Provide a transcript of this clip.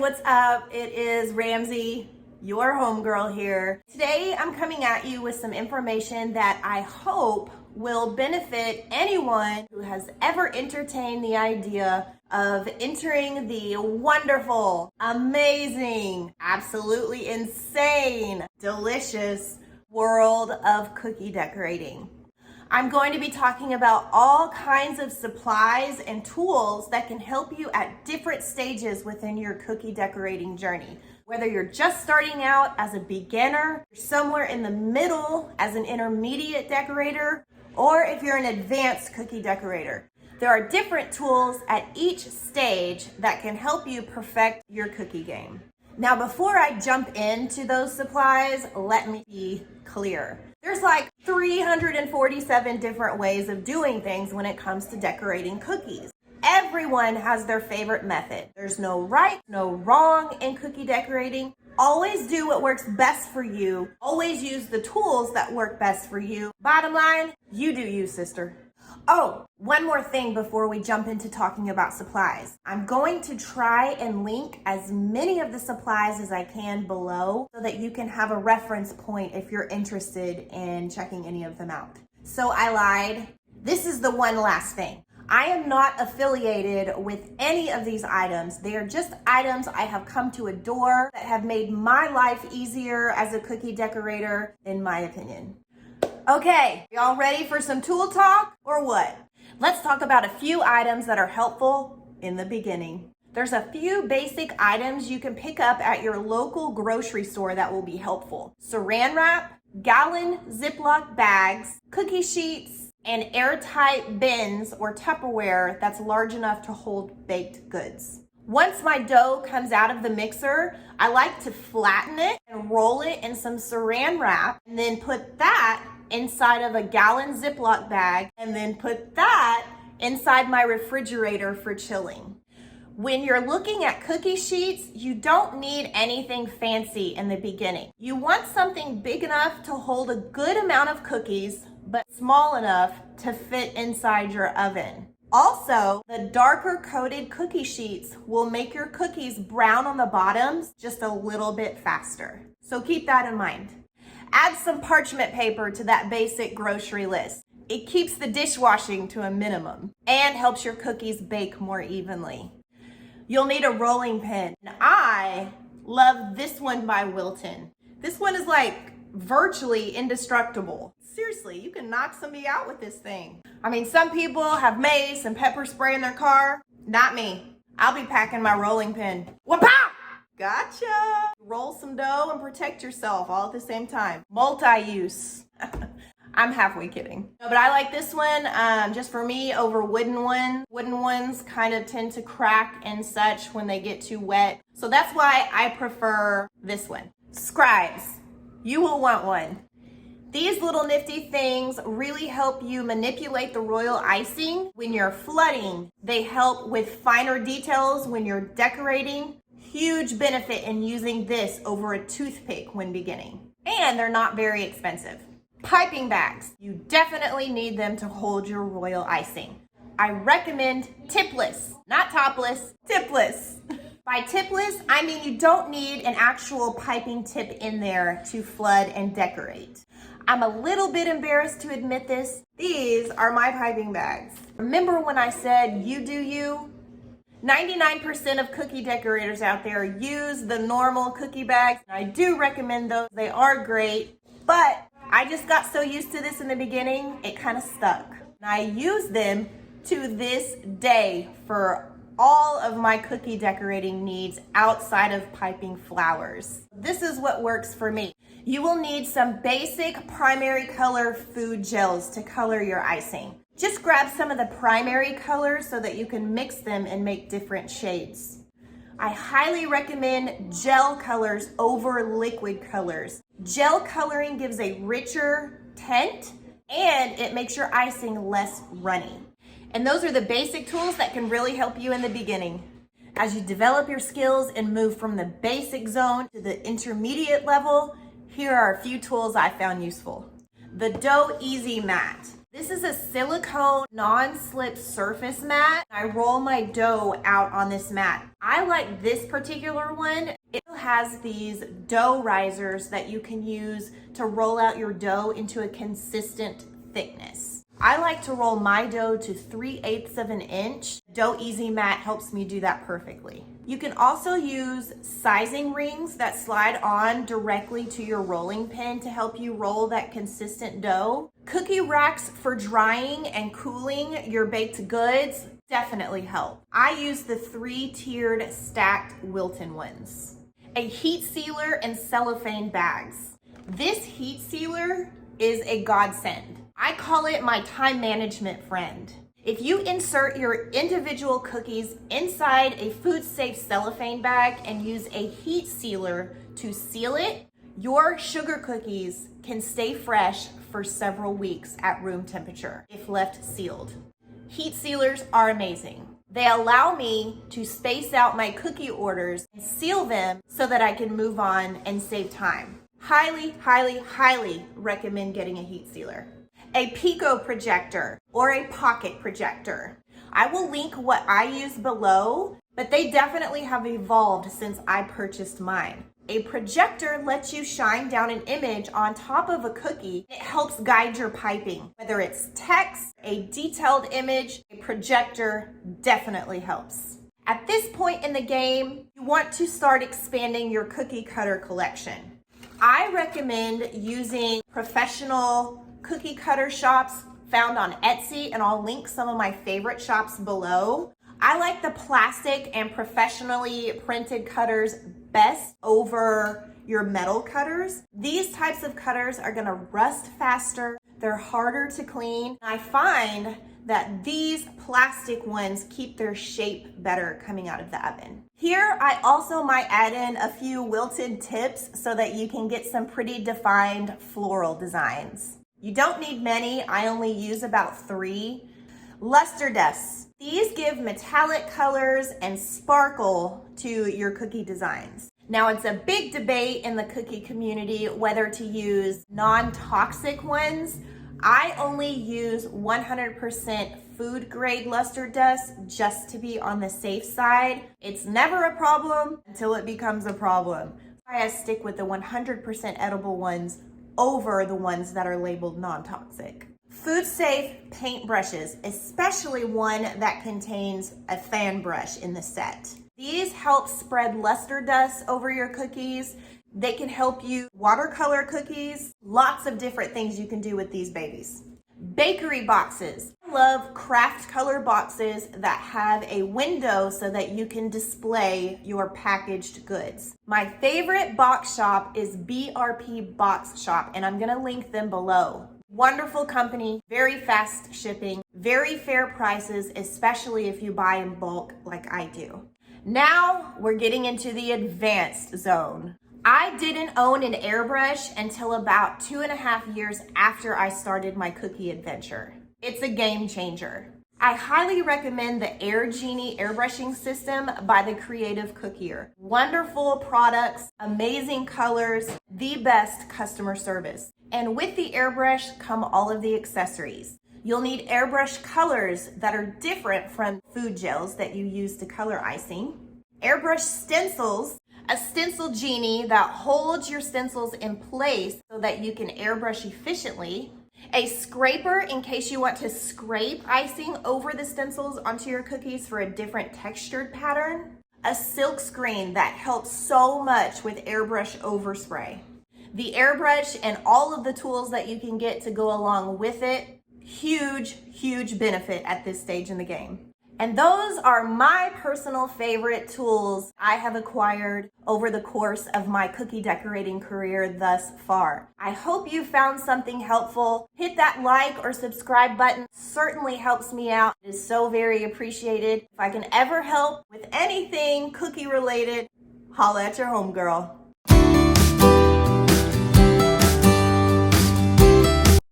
What's up? It is Ramsey, your homegirl here. Today I'm coming at you with some information that I hope will benefit anyone who has ever entertained the idea of entering the wonderful, amazing, absolutely insane, delicious world of cookie decorating. I'm going to be talking about all kinds of supplies and tools that can help you at different stages within your cookie decorating journey. Whether you're just starting out as a beginner, somewhere in the middle as an intermediate decorator, or if you're an advanced cookie decorator. There are different tools at each stage that can help you perfect your cookie game. Now, before I jump into those supplies, let me be clear. There's like 347 different ways of doing things when it comes to decorating cookies. Everyone has their favorite method. There's no right, no wrong in cookie decorating. Always do what works best for you. Always use the tools that work best for you. Bottom line, you do you, sister. Oh, one more thing before we jump into talking about supplies. I'm going to try and link as many of the supplies as I can below so that you can have a reference point if you're interested in checking any of them out. So I lied. This is the one last thing. I am not affiliated with any of these items. They are just items I have come to adore that have made my life easier as a cookie decorator, in my opinion. Okay, y'all ready for some tool talk or what? Let's talk about a few items that are helpful in the beginning. There's a few basic items you can pick up at your local grocery store that will be helpful. Saran wrap, gallon Ziploc bags, cookie sheets, and airtight bins or Tupperware that's large enough to hold baked goods. Once my dough comes out of the mixer, I like to flatten it and roll it in some saran wrap and then put that inside of a gallon Ziploc bag and then put that inside my refrigerator for chilling. When you're looking at cookie sheets, you don't need anything fancy in the beginning. You want something big enough to hold a good amount of cookies, but small enough to fit inside your oven. Also, the darker coated cookie sheets will make your cookies brown on the bottoms just a little bit faster. So keep that in mind. Add some parchment paper to that basic grocery list. It keeps the dishwashing to a minimum and helps your cookies bake more evenly. You'll need a rolling pin. I love this one by Wilton. This one is like virtually indestructible. Seriously, you can knock somebody out with this thing. I mean, some people have mace and pepper spray in their car. Not me. I'll be packing my rolling pin. Wha-pow! Gotcha! Roll some dough and protect yourself all at the same time. Multi-use. I'm halfway kidding. But I like this one just for me over wooden ones. Wooden ones kind of tend to crack and such when they get too wet. So that's why I prefer this one. Scribes. You will want one. These little nifty things really help you manipulate the royal icing when you're flooding. They help with finer details when you're decorating. Huge benefit in using this over a toothpick when beginning. And they're not very expensive. Piping bags. You definitely need them to hold your royal icing. I recommend tipless, not topless, tipless. By tipless, I mean you don't need an actual piping tip in there to flood and decorate. I'm a little bit embarrassed to admit this. These are my piping bags. Remember when I said you do you? 99% of cookie decorators out there use the normal cookie bags. I do recommend those. They are great, but I just got so used to this in the beginning, it kind of stuck. And I use them to this day for all of my cookie decorating needs outside of piping flowers. This is what works for me. You will need some basic primary color food gels to color your icing. Just grab some of the primary colors so that you can mix them and make different shades. I highly recommend gel colors over liquid colors. Gel coloring gives a richer tint and it makes your icing less runny. And those are the basic tools that can really help you in the beginning. As you develop your skills and move from the basic zone to the intermediate level, here are a few tools I found useful. The DoughEZ Mat. This is a silicone non-slip surface mat. I roll my dough out on this mat. I like this particular one. It has these dough risers that you can use to roll out your dough into a consistent thickness. I like to roll my dough to 3/8 of an inch. DoughEZ Mat helps me do that perfectly. You can also use sizing rings that slide on directly to your rolling pin to help you roll that consistent dough. Cookie racks for drying and cooling your baked goods definitely help. I use the 3-tiered stacked Wilton ones. A heat sealer and cellophane bags. This heat sealer is a godsend. I call it my time management friend. If you insert your individual cookies inside a food-safe cellophane bag and use a heat sealer to seal it, your sugar cookies can stay fresh for several weeks at room temperature if left sealed. Heat sealers are amazing. They allow me to space out my cookie orders and seal them so that I can move on and save time. Highly, highly, highly recommend getting a heat sealer. A Pico projector or a pocket projector. I will link what I use below, but they definitely have evolved since I purchased mine. A projector lets you shine down an image on top of a cookie. It helps guide your piping. Whether it's text, a detailed image, a projector definitely helps. At this point in the game, you want to start expanding your cookie cutter collection. I recommend using professional cookie cutter shops found on Etsy, and I'll link some of my favorite shops below. I like the plastic and professionally printed cutters best over your metal cutters. These types of cutters are gonna rust faster, they're harder to clean. I find that these plastic ones keep their shape better coming out of the oven. Here, I also might add in a few wilted tips so that you can get some pretty defined floral designs. You don't need many, I only use about 3. Luster dusts. These give metallic colors and sparkle to your cookie designs. Now, it's a big debate in the cookie community whether to use non-toxic ones. I only use 100% food grade luster dust just to be on the safe side. It's never a problem until it becomes a problem. I stick with the 100% edible ones over the ones that are labeled non-toxic. Food safe paint brushes, especially one that contains a fan brush in the set. These help spread luster dust over your cookies. They can help you watercolor cookies. Lots of different things you can do with these babies. Bakery boxes. I love craft color boxes that have a window so that you can display your packaged goods. My favorite box shop is BRP Box Shop, and I'm gonna link them below. Wonderful company, very fast shipping, very fair prices, especially if you buy in bulk like I do. Now we're getting into the advanced zone. I didn't own an airbrush until about 2.5 years after I started my cookie adventure. It's a game changer. I highly recommend the Genie airbrushing system by the Creative Cookier. Wonderful products, amazing colors, the best customer service. And with the airbrush come all of the accessories. You'll need airbrush colors that are different from food gels that you use to color icing. Airbrush stencils, a Stencil Genie that holds your stencils in place so that you can airbrush efficiently. A scraper in case you want to scrape icing over the stencils onto your cookies for a different textured pattern. A Silkscreen that helps so much with airbrush overspray. The airbrush and all of the tools that you can get to go along with it, huge, huge benefit at this stage in the game. And those are my personal favorite tools I have acquired over the course of my cookie decorating career thus far. I hope you found something helpful. Hit that like or subscribe button. Certainly helps me out. It is so very appreciated. If I can ever help with anything cookie related, holla at your homegirl.